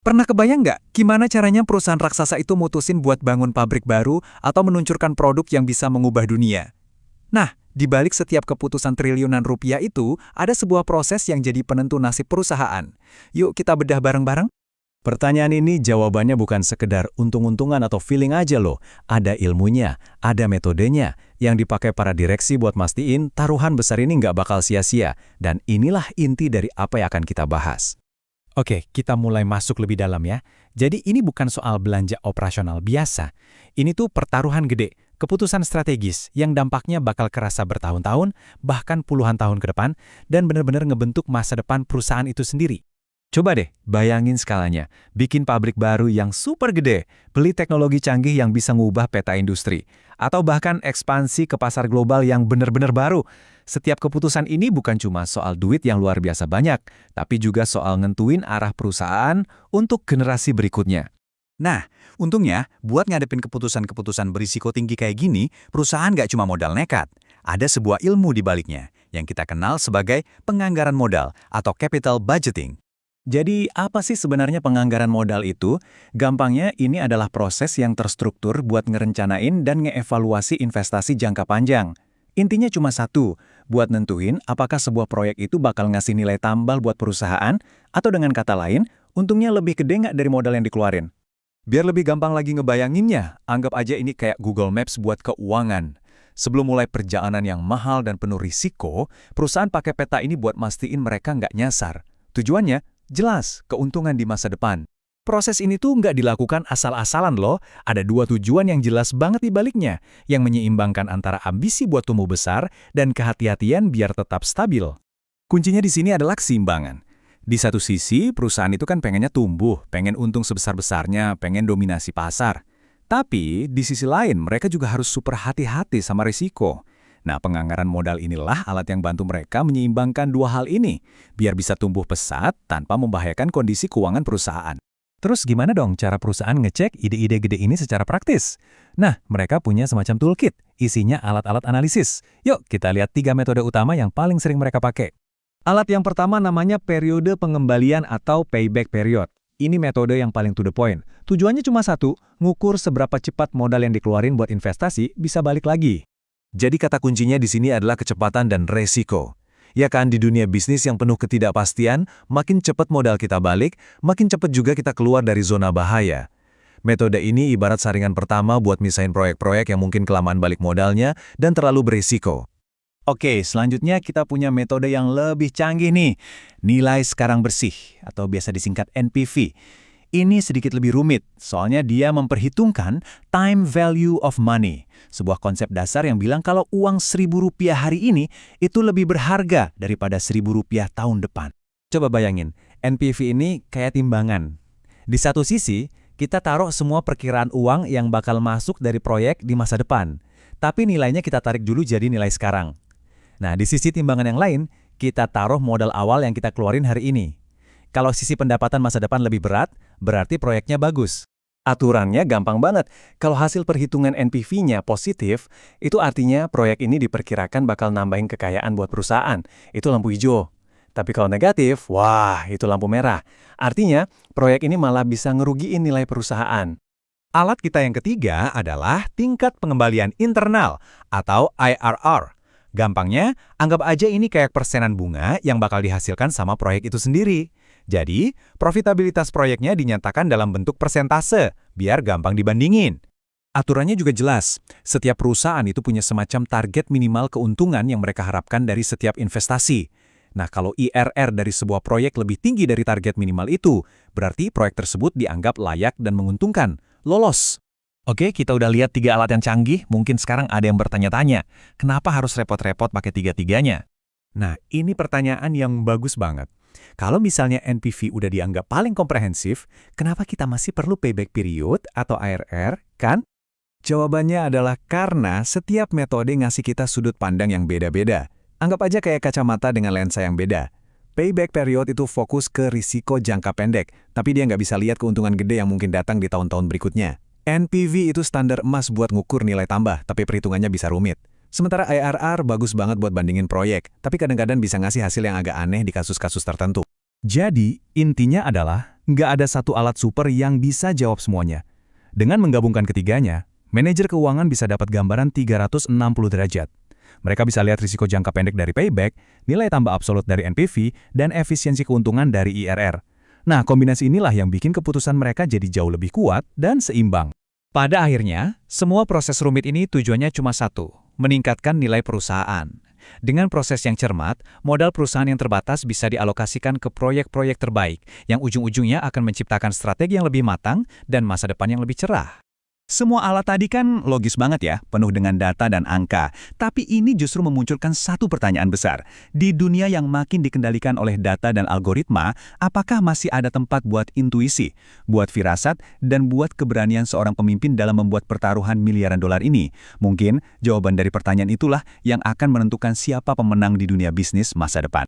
Pernah kebayang nggak gimana caranya perusahaan raksasa itu mutusin buat bangun pabrik baru atau meluncurkan produk yang bisa mengubah dunia? Nah, di balik setiap keputusan triliunan rupiah itu, ada sebuah proses yang jadi penentu nasib perusahaan. Yuk kita bedah bareng-bareng. Pertanyaan ini jawabannya bukan sekedar untung-untungan atau feeling aja loh. Ada ilmunya, ada metodenya, yang dipakai para direksi buat mastiin taruhan besar ini nggak bakal sia-sia. Dan inilah inti dari apa yang akan kita bahas. Oke, kita mulai masuk lebih dalam ya. Jadi ini bukan soal belanja operasional biasa. Ini tuh pertaruhan gede, keputusan strategis yang dampaknya bakal kerasa bertahun-tahun, bahkan puluhan tahun ke depan, dan benar-benar ngebentuk masa depan perusahaan itu sendiri. Coba deh, bayangin skalanya. Bikin pabrik baru yang super gede, beli teknologi canggih yang bisa ngubah peta industri, atau bahkan ekspansi ke pasar global yang benar-benar baru. Setiap keputusan ini bukan cuma soal duit yang luar biasa banyak, tapi juga soal nentuin arah perusahaan untuk generasi berikutnya. Nah, untungnya, buat ngadepin keputusan-keputusan berisiko tinggi kayak gini, perusahaan nggak cuma modal nekat. Ada sebuah ilmu di baliknya, yang kita kenal sebagai penganggaran modal atau capital budgeting. Jadi, apa sih sebenarnya penganggaran modal itu? Gampangnya, ini adalah proses yang terstruktur buat ngerencanain dan ngeevaluasi investasi jangka panjang. Intinya cuma satu, buat nentuin apakah sebuah proyek itu bakal ngasih nilai tambah buat perusahaan, atau dengan kata lain, untungnya lebih gede nggak dari modal yang dikeluarin. Biar lebih gampang lagi ngebayanginnya, anggap aja ini kayak Google Maps buat keuangan. Sebelum mulai perjalanan yang mahal dan penuh risiko, perusahaan pakai peta ini buat mastiin mereka nggak nyasar. Tujuannya, jelas, keuntungan di masa depan. Proses ini tuh nggak dilakukan asal-asalan loh, ada dua tujuan yang jelas banget di baliknya, yang menyeimbangkan antara ambisi buat tumbuh besar dan kehati-hatian biar tetap stabil. Kuncinya di sini adalah keseimbangan. Di satu sisi, perusahaan itu kan pengennya tumbuh, pengen untung sebesar-besarnya, pengen dominasi pasar. Tapi, di sisi lain, mereka juga harus super hati-hati sama risiko. Nah, penganggaran modal inilah alat yang bantu mereka menyeimbangkan dua hal ini, biar bisa tumbuh pesat tanpa membahayakan kondisi keuangan perusahaan. Terus gimana dong cara perusahaan ngecek ide-ide gede ini secara praktis? Nah, mereka punya semacam toolkit, isinya alat-alat analisis. Yuk, kita lihat 3 metode utama yang paling sering mereka pakai. Alat yang pertama namanya periode pengembalian atau payback period. Ini metode yang paling to the point. Tujuannya cuma satu, ngukur seberapa cepat modal yang dikeluarin buat investasi bisa balik lagi. Jadi kata kuncinya di sini adalah kecepatan dan resiko. Ya kan, di dunia bisnis yang penuh ketidakpastian, makin cepat modal kita balik, makin cepat juga kita keluar dari zona bahaya. Metode ini ibarat saringan pertama buat misahin proyek-proyek yang mungkin kelamaan balik modalnya dan terlalu berisiko. Oke, selanjutnya kita punya metode yang lebih canggih nih. Nilai sekarang bersih, atau biasa disingkat NPV. Ini sedikit lebih rumit, soalnya dia memperhitungkan time value of money. Sebuah konsep dasar yang bilang kalau uang Rp1.000 hari ini itu lebih berharga daripada Rp1.000 tahun depan. Coba bayangin, NPV ini kayak timbangan. Di satu sisi, kita taruh semua perkiraan uang yang bakal masuk dari proyek di masa depan. Tapi nilainya kita tarik dulu jadi nilai sekarang. Nah, di sisi timbangan yang lain, kita taruh modal awal yang kita keluarin hari ini. Kalau sisi pendapatan masa depan lebih berat, berarti proyeknya bagus. Aturannya gampang banget. Kalau hasil perhitungan NPV-nya positif, itu artinya proyek ini diperkirakan bakal nambahin kekayaan buat perusahaan. Itu lampu hijau. Tapi kalau negatif, wah, itu lampu merah. Artinya, proyek ini malah bisa ngerugiin nilai perusahaan. Alat kita yang ketiga adalah tingkat pengembalian internal atau IRR. Gampangnya, anggap aja ini kayak persenan bunga yang bakal dihasilkan sama proyek itu sendiri. Jadi, profitabilitas proyeknya dinyatakan dalam bentuk persentase, biar gampang dibandingin. Aturannya juga jelas, setiap perusahaan itu punya semacam target minimal keuntungan yang mereka harapkan dari setiap investasi. Nah, kalau IRR dari sebuah proyek lebih tinggi dari target minimal itu, berarti proyek tersebut dianggap layak dan menguntungkan, lolos. Oke, kita udah lihat 3 alat yang canggih, mungkin sekarang ada yang bertanya-tanya, kenapa harus repot-repot pakai 3-tiganya? Nah, ini pertanyaan yang bagus banget. Kalau misalnya NPV udah dianggap paling komprehensif, kenapa kita masih perlu payback period atau IRR, kan? Jawabannya adalah karena setiap metode ngasih kita sudut pandang yang beda-beda. Anggap aja kayak kacamata dengan lensa yang beda. Payback period itu fokus ke risiko jangka pendek, tapi dia nggak bisa lihat keuntungan gede yang mungkin datang di tahun-tahun berikutnya. NPV itu standar emas buat ngukur nilai tambah, tapi perhitungannya bisa rumit. Sementara IRR bagus banget buat bandingin proyek, tapi kadang-kadang bisa ngasih hasil yang agak aneh di kasus-kasus tertentu. Jadi, intinya adalah nggak ada satu alat super yang bisa jawab semuanya. Dengan menggabungkan ketiganya, manajer keuangan bisa dapat gambaran 360 derajat. Mereka bisa lihat risiko jangka pendek dari payback, nilai tambah absolut dari NPV, dan efisiensi keuntungan dari IRR. Nah, kombinasi inilah yang bikin keputusan mereka jadi jauh lebih kuat dan seimbang. Pada akhirnya, semua proses rumit ini tujuannya cuma satu, meningkatkan nilai perusahaan. Dengan proses yang cermat, modal perusahaan yang terbatas bisa dialokasikan ke proyek-proyek terbaik, yang ujung-ujungnya akan menciptakan strategi yang lebih matang dan masa depan yang lebih cerah. Semua alat tadi kan logis banget ya, penuh dengan data dan angka. Tapi ini justru memunculkan satu pertanyaan besar. Di dunia yang makin dikendalikan oleh data dan algoritma, apakah masih ada tempat buat intuisi, buat firasat, dan buat keberanian seorang pemimpin dalam membuat pertaruhan miliaran dolar ini? Mungkin jawaban dari pertanyaan itulah yang akan menentukan siapa pemenang di dunia bisnis masa depan.